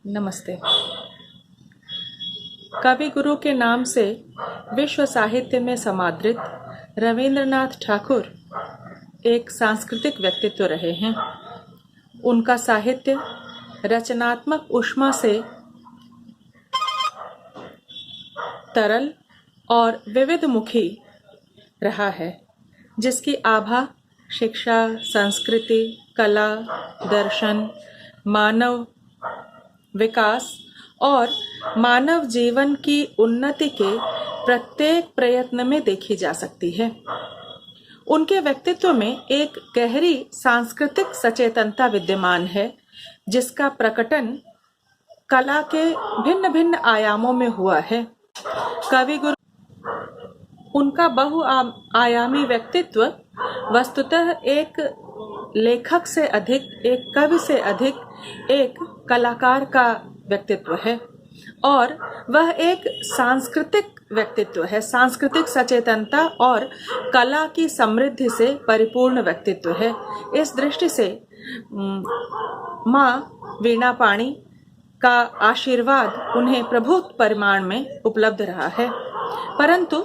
नमस्ते। कवि गुरु के नाम से विश्व साहित्य में समादृत रवींद्रनाथ ठाकुर एक सांस्कृतिक व्यक्तित्व रहे हैं। उनका साहित्य रचनात्मक ऊष्मा से तरल और विविधमुखी रहा है, जिसकी आभा शिक्षा, संस्कृति, कला, दर्शन, मानव विकास और मानव जीवन की उन्नति के प्रत्येक प्रयत्न में देखी जा सकती है। उनके व्यक्तित्व में एक गहरी सांस्कृतिक सचेतनता विद्यमान है, जिसका प्रकटन कला के भिन्न भिन्न आयामों में हुआ है। कवि गुरु उनका बहुआयामी व्यक्तित्व वस्तुतः एक लेखक से अधिक, एक कवि से अधिक एक कलाकार का व्यक्तित्व है और वह एक सांस्कृतिक व्यक्तित्व है। सांस्कृतिक सचेतनता और कला की समृद्धि से परिपूर्ण व्यक्तित्व है। इस दृष्टि से माँ वीणा पाणी का आशीर्वाद उन्हें प्रभुत परिमाण में उपलब्ध रहा है, परंतु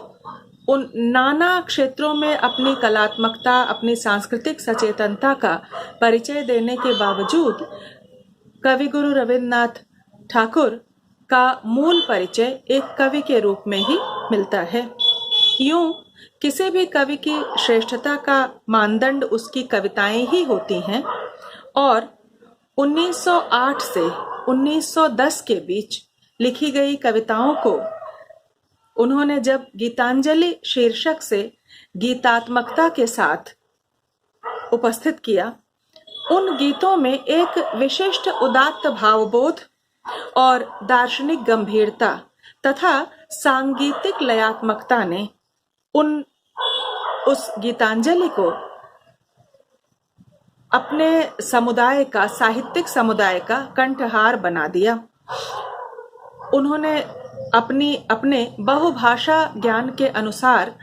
उन नाना क्षेत्रों में अपनी कलात्मकता, अपनी सांस्कृतिक सचेतनता का परिचय देने के बावजूद कवि गुरु रवींद्रनाथ ठाकुर का मूल परिचय एक कवि के रूप में ही मिलता है। यूं किसी भी कवि की श्रेष्ठता का मानदंड उसकी कविताएं ही होती हैं और 1908 से 1910 के बीच लिखी गई कविताओं को उन्होंने जब गीतांजलि शीर्षक से गीतात्मकता के साथ उपस्थित किया, उन गीतों में एक विशिष्ट उदात्त भावबोध और दार्शनिक गंभीरता तथा सांगीतिक लयात्मकता ने उस गीतांजलि को अपने समुदाय का, साहित्यिक समुदाय का कंठहार बना दिया। उन्होंने अपने बहुभाषा ज्ञान के अनुसार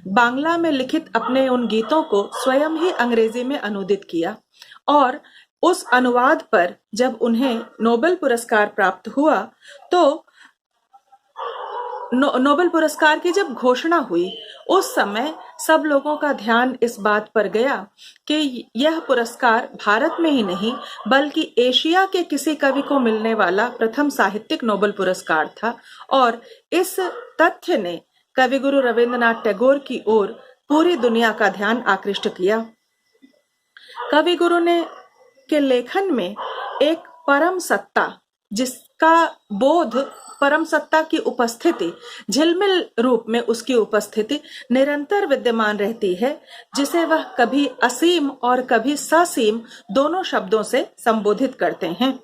बांग्ला में लिखित अपने उन गीतों को स्वयं ही अंग्रेजी में अनुदित किया और उस अनुवाद पर जब उन्हें नोबेल पुरस्कार प्राप्त हुआ तो नोबेल पुरस्कार की जब घोषणा हुई, उस समय सब लोगों का ध्यान इस बात पर गया कि यह पुरस्कार भारत में ही नहीं बल्कि एशिया के किसी कवि को मिलने वाला प्रथम साहित्यिक नोबेल पुरस्कार था और इस तथ्य ने कवि गुरु रवींद्रनाथ टैगोर की ओर पूरी दुनिया का ध्यान आकृष्ट किया। कवि गुरु ने के लेखन में एक परम सत्ता, जिसका बोध, परम सत्ता की उपस्थिति, झिलमिल रूप में उसकी उपस्थिति निरंतर विद्यमान रहती है, जिसे वह कभी असीम और कभी ससीम दोनों शब्दों से संबोधित करते हैं।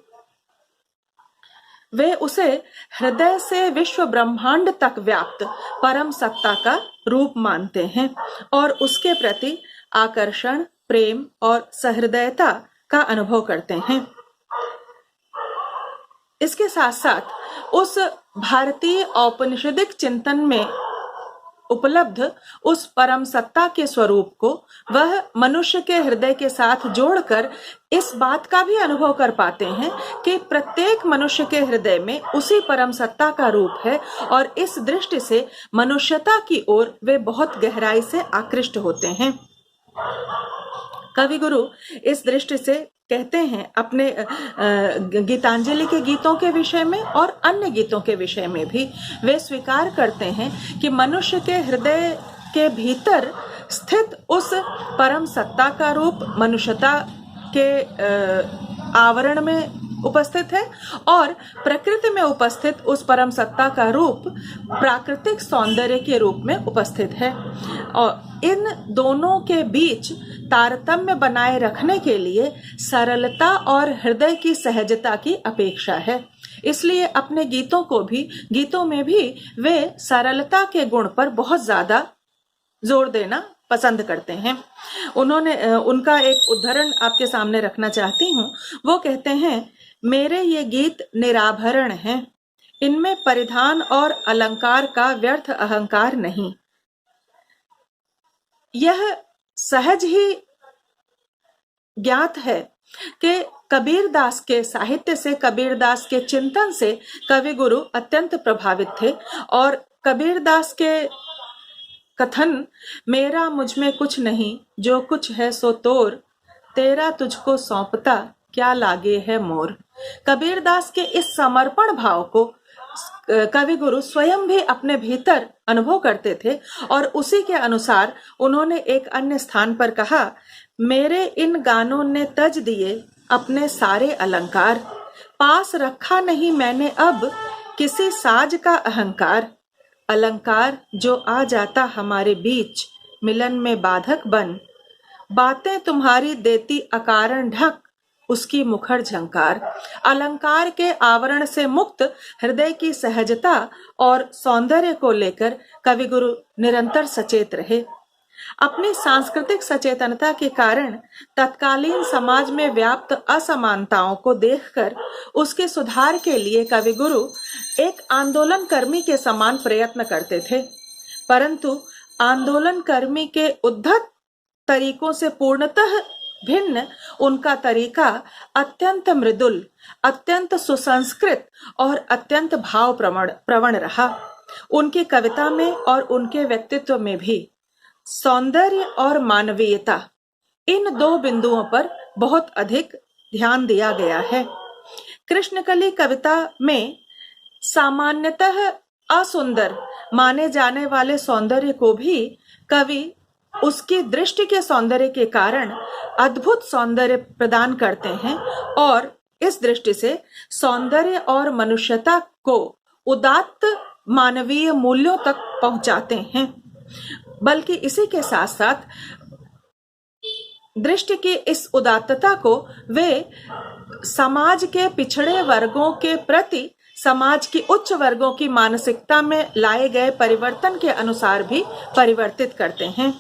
वे उसे हृदय से विश्व ब्रह्मांड तक व्याप्त परम सत्ता का रूप मानते हैं और उसके प्रति आकर्षण, प्रेम और सहृदयता का अनुभव करते हैं। इसके साथ साथ उस भारतीय औपनिषदिक चिंतन में उपलब्ध उस परम सत्ता के स्वरूप को वह मनुष्य के हृदय के साथ जोड़कर इस बात का भी अनुभव कर पाते हैं कि प्रत्येक मनुष्य के हृदय में उसी परम सत्ता का रूप है और इस दृष्टि से मनुष्यता की ओर वे बहुत गहराई से आकृष्ट होते हैं। कवि गुरु इस दृष्टि से कहते हैं अपने गीतांजलि के गीतों के विषय में और अन्य गीतों के विषय में भी वे स्वीकार करते हैं कि मनुष्य के हृदय के भीतर स्थित उस परम सत्ता का रूप मनुष्यता के आवरण में उपस्थित है और प्रकृति में उपस्थित उस परम सत्ता का रूप प्राकृतिक सौंदर्य के रूप में उपस्थित है और इन दोनों के बीच तारतम्य बनाए रखने के लिए सरलता और हृदय की सहजता की अपेक्षा है। इसलिए अपने गीतों में भी वे सरलता के गुण पर बहुत ज्यादा जोर देना पसंद करते हैं। उनका एक उदाहरण आपके सामने रखना चाहती हूँ। वो कहते हैं, मेरे ये गीत निराभरण हैं, इनमें परिधान और अलंकार का व्यर्थ अहंकार नहीं। यह सहज ही ज्ञात है कि कबीरदास के साहित्य से, कबीरदास के चिंतन से कवि गुरु अत्यंत प्रभावित थे और कबीरदास के कथन, मेरा मुझ में कुछ नहीं, जो कुछ है सो तोर, तेरा तुझको सौंपता क्या लागे है मोर। कबीरदास के इस समर्पण भाव को कवि गुरु स्वयं भी अपने भीतर अनुभव करते थे और उसी के अनुसार उन्होंने एक अन्य स्थान पर कहा, मेरे इन गानों ने तज दिए अपने सारे अलंकार, पास रखा नहीं मैंने अब किसी साज का अहंकार, अलंकार जो आ जाता हमारे बीच मिलन में बाधक बन, बातें तुम्हारी देती अकारण ढक उसकी मुखर झंकार। अलंकार के आवरण से मुक्त हृदय की सहजता और सौंदर्य को लेकर कवि गुरु निरंतर सचेत रहे। अपनी सांस्कृतिक सचेतनता के कारण तत्कालीन समाज में व्याप्त असमानताओं को देखकर उसके सुधार के लिए कवि गुरु एक आंदोलन कर्मी के समान प्रयत्न करते थे, परंतु आंदोलन कर्मी के उद्धत तरीकों से पूर्णतः भिन्न उनका तरीका अत्यंत मृदुल, अत्यंत सुसंस्कृत और अत्यंत भाव प्रवण रहा। उनकी कविता में और उनके व्यक्तित्व में भी सौंदर्य और मानवीयता, इन दो बिंदुओं पर बहुत अधिक ध्यान दिया गया है। कृष्णकली कविता में सामान्यतः असुंदर माने जाने वाले सौंदर्य को भी कवि उसकी दृष्टि के सौंदर्य के कारण अद्भुत सौंदर्य प्रदान करते हैं और इस दृष्टि से सौंदर्य और मनुष्यता को उदात्त मानवीय मूल्यों तक पहुंचाते हैं। बल्कि इसी के साथ साथ दृष्टि की इस उदात्तता को वे समाज के पिछड़े वर्गों के प्रति समाज की उच्च वर्गों की मानसिकता में लाए गए परिवर्तन के अनुसार भी परिवर्तित करते हैं।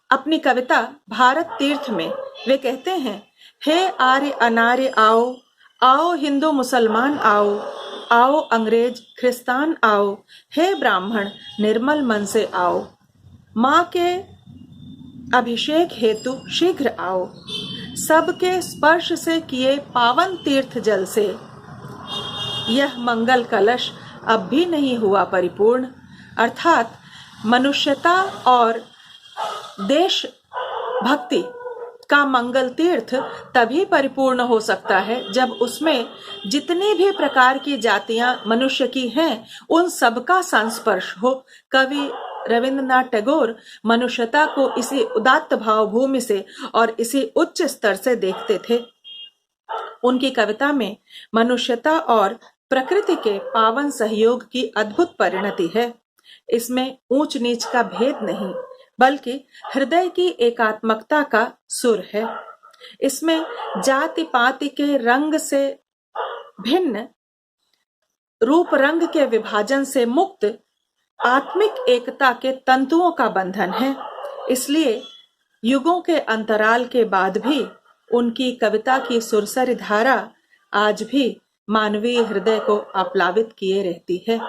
अपनी कविता भारत तीर्थ में वे कहते हैं, हे आर्य अनार्य आओ, आओ हिंदू मुसलमान आओ, आओ अंग्रेज ख्रिस्तान आओ, हे ब्राह्मण निर्मल मन से आओ, माँ के अभिषेक हेतु शीघ्र आओ, सबके स्पर्श से किए पावन तीर्थ जल से, यह मंगल कलश अब भी नहीं हुआ परिपूर्ण। अर्थात मनुष्यता और देश भक्ति का मंगल तीर्थ तभी परिपूर्ण हो सकता है जब उसमें जितनी भी प्रकार की जातियां मनुष्य की हैं उन सबका संस्पर्श हो। कवि रविंद्रनाथ टैगोर मनुष्यता को इसी उदात्त भाव भूमि से और इसी उच्च स्तर से देखते थे। उनकी कविता में मनुष्यता और प्रकृति के पावन सहयोग की अद्भुत परिणति है। इसमें ऊंच नीच का भेद नहीं बल्कि हृदय की एकात्मकता का सुर है। इसमें जाति पाति के रंग से भिन्न, रूप रंग के विभाजन से मुक्त आत्मिक एकता के तंतुओं का बंधन है। इसलिए युगों के अंतराल के बाद भी उनकी कविता की सुरसरी धारा आज भी मानवीय हृदय को आप्लावित किए रहती है।